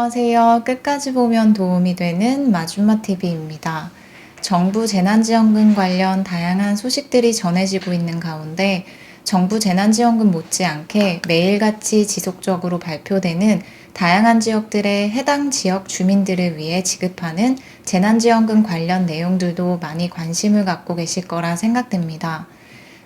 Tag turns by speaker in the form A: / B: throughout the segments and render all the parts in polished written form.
A: 안녕하세요. 끝까지 보면 도움이 되는 마줌마TV입니다. 정부 재난지원금 관련 다양한 소식들이 전해지고 있는 가운데 정부 재난지원금 못지않게 매일같이 지속적으로 발표되는 다양한 지역들의 해당 지역 주민들을 위해 지급하는 재난지원금 관련 내용들도 많이 관심을 갖고 계실 거라 생각됩니다.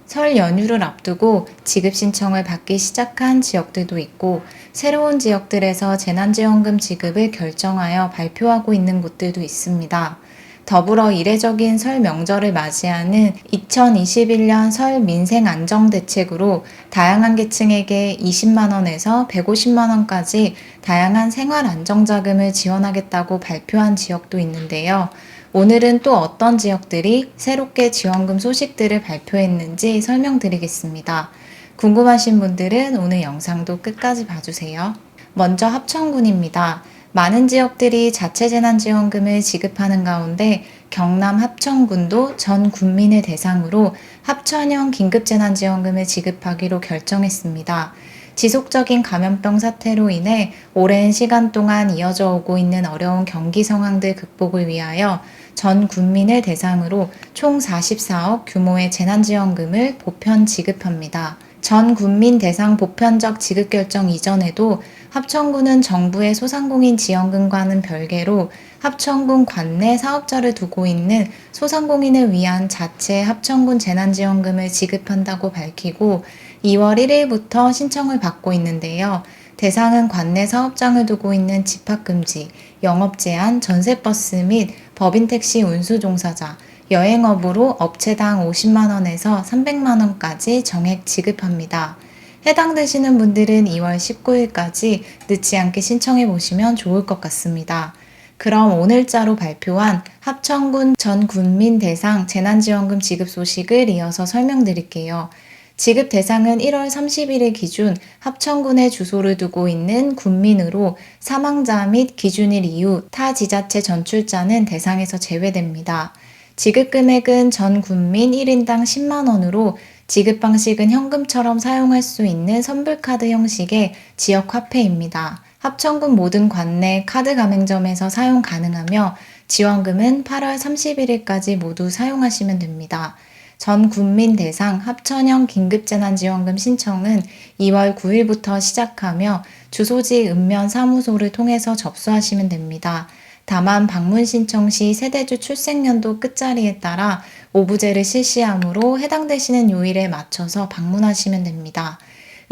A: 설 연휴를 앞두고 지급 신청을 받기 시작한 지역들도 있고 새로운 지역들에서 재난지원금 지급을 결정하여 발표하고 있는 곳들도 있습니다. 더불어 이례적인 설 명절을 맞이하는 2021년 설 민생안정대책으로 다양한 계층에게 20만원에서 150만원까지 다양한 생활안정자금을 지원하겠다고 발표한 지역도 있는데요. 오늘은 또 어떤 지역들이 새롭게 지원금 소식들을 발표했는지 설명드리겠습니다. 궁금하신 분들은 오늘 영상도 끝까지 봐주세요. 먼저 합천군입니다. 많은 지역들이 자체재난지원금을 지급하는 가운데 경남 합천군도 전 군민을 대상으로 합천형 긴급재난지원금을 지급하기로 결정했습니다. 지속적인 감염병 사태로 인해 오랜 시간 동안 이어져 오고 있는 어려운 경기 상황들 극복을 위하여 전 국민을 대상으로 총 44억 규모의 재난지원금을 보편 지급합니다. 전 국민 대상 보편적 지급 결정 이전에도 합천군은 정부의 소상공인 지원금과는 별개로 합천군 관내 사업자를 두고 있는 소상공인을 위한 자체 합천군 재난지원금을 지급한다고 밝히고 2월 1일부터 신청을 받고 있는데요. 대상은 관내 사업장을 두고 있는 집합금지, 영업제한, 전세버스 및 법인택시 운수종사자, 여행업으로 업체당 50만원에서 300만원까지 정액 지급합니다. 해당되시는 분들은 2월 19일까지 늦지 않게 신청해 보시면 좋을 것 같습니다. 그럼 오늘자로 발표한 합천군 전 군민 대상 재난지원금 지급 소식을 이어서 설명드릴게요. 지급 대상은 1월 31일 기준 합천군에 주소를 두고 있는 군민으로 사망자 및 기준일 이후 타 지자체 전출자는 대상에서 제외됩니다. 지급 금액은 전 군민 1인당 10만원으로 지급 방식은 현금처럼 사용할 수 있는 선불카드 형식의 지역 화폐입니다. 합천군 모든 관내 카드 가맹점에서 사용 가능하며 지원금은 8월 31일까지 모두 사용하시면 됩니다. 전 국민 대상 합천형 긴급재난지원금 신청은 2월 9일부터 시작하며 주소지 읍면사무소를 통해서 접수하시면 됩니다. 다만 방문 신청 시 세대주 출생연도 끝자리에 따라 오부제를 실시하므로 해당되시는 요일에 맞춰서 방문하시면 됩니다.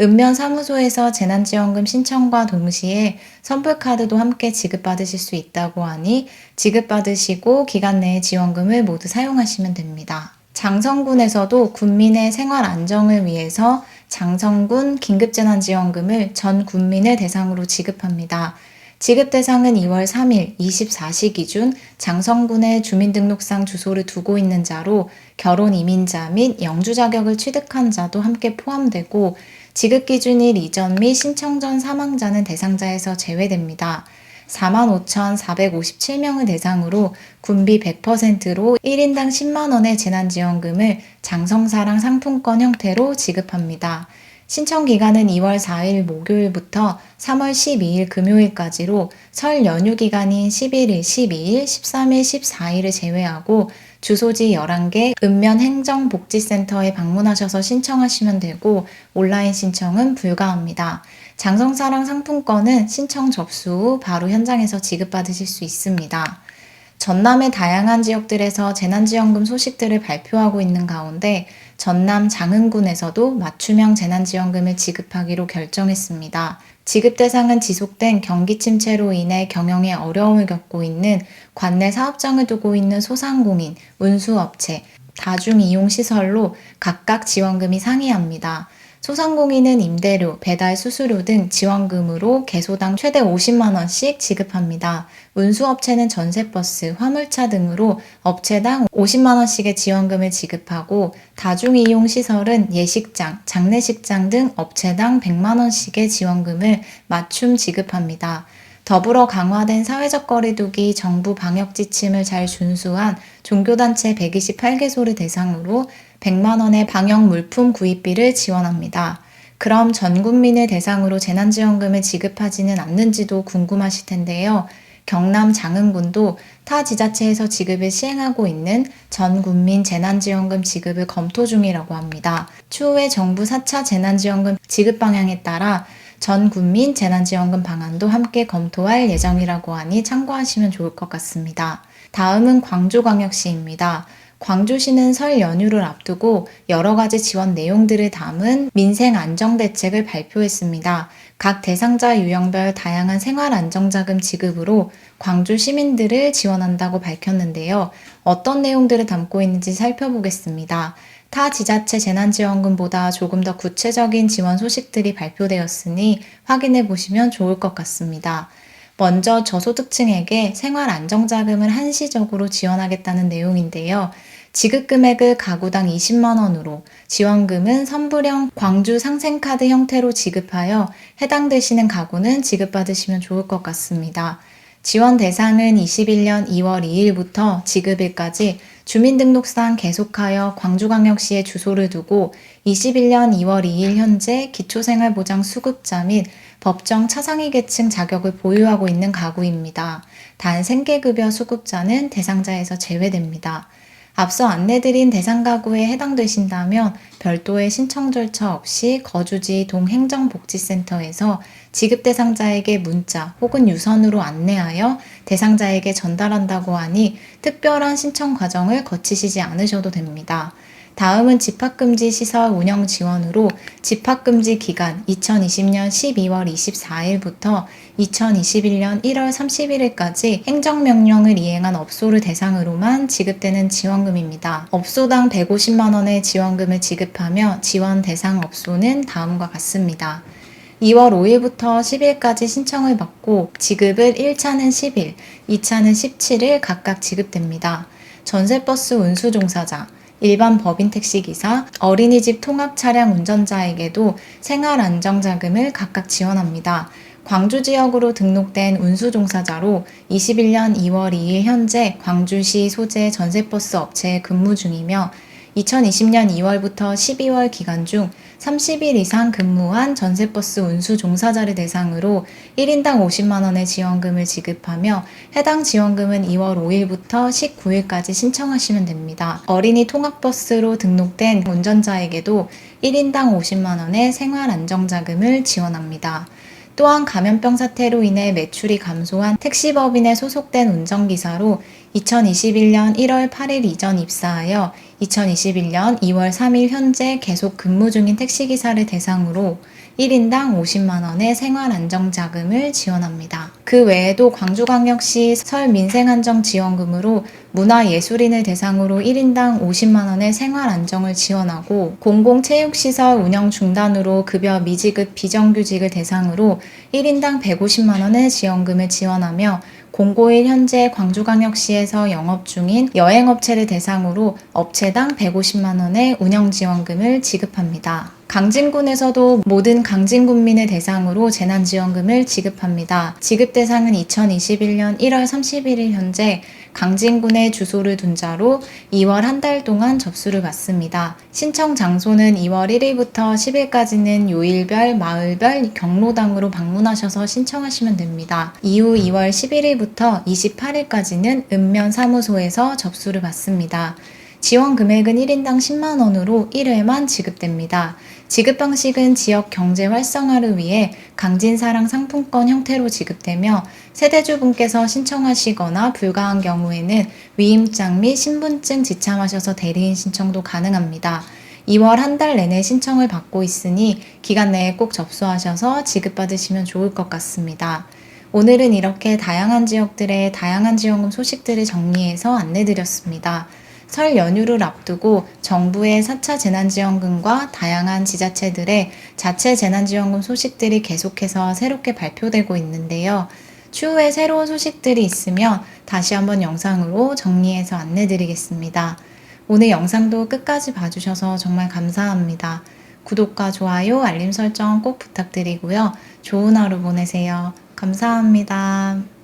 A: 읍면사무소에서 재난지원금 신청과 동시에 선불카드도 함께 지급받으실 수 있다고 하니 지급받으시고 기간 내에 지원금을 모두 사용하시면 됩니다. 장성군에서도 군민의 생활 안정을 위해서 장성군 긴급재난지원금을 전 군민을 대상으로 지급합니다. 지급 대상은 2월 3일 24시 기준 장성군의 주민등록상 주소를 두고 있는 자로 결혼 이민자 및 영주 자격을 취득한 자도 함께 포함되고 지급 기준일 이전 및 신청 전 사망자는 대상자에서 제외됩니다. 45,457명을 대상으로 군비 100%로 1인당 10만원의 재난지원금을 장성사랑 상품권 형태로 지급합니다. 신청 기간은 2월 4일 목요일부터 3월 12일 금요일까지로 설 연휴 기간인 11일, 12일, 13일, 14일을 제외하고 주소지 11개 읍면행정복지센터에 방문하셔서 신청하시면 되고 온라인 신청은 불가합니다. 장성사랑 상품권은 신청 접수 후 바로 현장에서 지급받으실 수 있습니다. 전남의 다양한 지역들에서 재난지원금 소식들을 발표하고 있는 가운데 전남 장흥군에서도 맞춤형 재난지원금을 지급하기로 결정했습니다. 지급 대상은 지속된 경기 침체로 인해 경영에 어려움을 겪고 있는 관내 사업장을 두고 있는 소상공인, 운수업체, 다중이용시설로 각각 지원금이 상이합니다. 소상공인은 임대료, 배달 수수료 등 지원금으로 개소당 최대 50만원씩 지급합니다. 운수업체는 전세버스, 화물차 등으로 업체당 50만원씩의 지원금을 지급하고 다중이용시설은 예식장, 장례식장 등 업체당 100만원씩의 지원금을 맞춤 지급합니다. 더불어 강화된 사회적 거리두기 정부 방역 지침을 잘 준수한 종교단체 128개소를 대상으로 100만원의 방역 물품 구입비를 지원합니다. 그럼 전 국민을 대상으로 재난지원금을 지급하지는 않는지도 궁금하실 텐데요. 경남 장흥군도 타 지자체에서 지급을 시행하고 있는 전 국민 재난지원금 지급을 검토 중이라고 합니다. 추후에 정부 4차 재난지원금 지급 방향에 따라 전 국민 재난지원금 방안도 함께 검토할 예정이라고 하니 참고하시면 좋을 것 같습니다. 다음은 광주광역시입니다. 광주시는 설 연휴를 앞두고 여러 가지 지원 내용들을 담은 민생 안정대책을 발표했습니다. 각 대상자 유형별 다양한 생활 안정자금 지급으로 광주 시민들을 지원한다고 밝혔는데요. 어떤 내용들을 담고 있는지 살펴보겠습니다. 타 지자체 재난지원금보다 조금 더 구체적인 지원 소식들이 발표되었으니 확인해 보시면 좋을 것 같습니다. 먼저 저소득층에게 생활 안정자금을 한시적으로 지원하겠다는 내용인데요. 지급 금액을 가구당 20만 원으로 지원금은 선불형 광주 상생카드 형태로 지급하여 해당되시는 가구는 지급받으시면 좋을 것 같습니다. 지원 대상은 21년 2월 2일부터 지급일까지 주민등록상 계속하여 광주광역시에 주소를 두고 21년 2월 2일 현재 기초생활보장 수급자 및 법정 차상위 계층 자격을 보유하고 있는 가구입니다. 단 생계급여 수급자는 대상자에서 제외됩니다. 앞서 안내드린 대상 가구에 해당되신다면 별도의 신청 절차 없이 거주지 동행정복지센터에서 지급 대상자에게 문자 혹은 유선으로 안내하여 대상자에게 전달한다고 하니 특별한 신청 과정을 거치시지 않으셔도 됩니다. 다음은 집합금지 시설 운영 지원으로 집합금지 기간 2020년 12월 24일부터 2021년 1월 31일까지 행정명령을 이행한 업소를 대상으로만 지급되는 지원금입니다. 업소당 150만 원의 지원금을 지급하며 지원 대상 업소는 다음과 같습니다. 2월 5일부터 10일까지 신청을 받고 지급을 1차는 10일, 2차는 17일 각각 지급됩니다. 전세버스 운수종사자, 일반 법인 택시기사, 어린이집 통합 차량 운전자에게도 생활안정자금을 각각 지원합니다. 광주 지역으로 등록된 운수종사자로 21년 2월 2일 현재 광주시 소재 전세버스 업체에 근무 중이며 2020년 2월부터 12월 기간 중 30일 이상 근무한 전세버스 운수 종사자를 대상으로 1인당 50만 원의 지원금을 지급하며 해당 지원금은 2월 5일부터 19일까지 신청하시면 됩니다. 어린이 통학버스로 등록된 운전자에게도 1인당 50만 원의 생활안정자금을 지원합니다. 또한 감염병 사태로 인해 매출이 감소한 택시법인에 소속된 운전기사로 2021년 1월 8일 이전 입사하여 2021년 2월 3일 현재 계속 근무 중인 택시기사를 대상으로 1인당 50만 원의 생활안정자금을 지원합니다. 그 외에도 광주광역시 설 민생안정지원금으로 문화예술인을 대상으로 1인당 50만 원의 생활안정을 지원하고 공공체육시설 운영 중단으로 급여 미지급 비정규직을 대상으로 1인당 150만 원의 지원금을 지원하며 공고일 현재 광주광역시에서 영업 중인 여행업체를 대상으로 업체당 150만 원의 운영지원금을 지급합니다. 강진군에서도 모든 강진군민을 대상으로 재난지원금을 지급합니다. 지급 대상은 2021년 1월 31일 현재 강진군에 주소를 둔 자로 2월 한 달 동안 접수를 받습니다. 신청 장소는 2월 1일부터 10일까지는 요일별, 마을별, 경로당으로 방문하셔서 신청하시면 됩니다. 이후 2월 11일부터 28일까지는 읍면 사무소에서 접수를 받습니다. 지원 금액은 1인당 10만 원으로 1회만 지급됩니다. 지급 방식은 지역 경제 활성화를 위해 강진사랑 상품권 형태로 지급되며 세대주분께서 신청하시거나 불가한 경우에는 위임장 및 신분증 지참하셔서 대리인 신청도 가능합니다. 2월 한 달 내내 신청을 받고 있으니 기간 내에 꼭 접수하셔서 지급받으시면 좋을 것 같습니다. 오늘은 이렇게 다양한 지역들의 다양한 지원금 소식들을 정리해서 안내드렸습니다. 설 연휴를 앞두고 정부의 4차 재난지원금과 다양한 지자체들의 자체 재난지원금 소식들이 계속해서 새롭게 발표되고 있는데요. 추후에 새로운 소식들이 있으면 다시 한번 영상으로 정리해서 안내드리겠습니다. 오늘 영상도 끝까지 봐주셔서 정말 감사합니다. 구독과 좋아요, 알림 설정 꼭 부탁드리고요. 좋은 하루 보내세요. 감사합니다.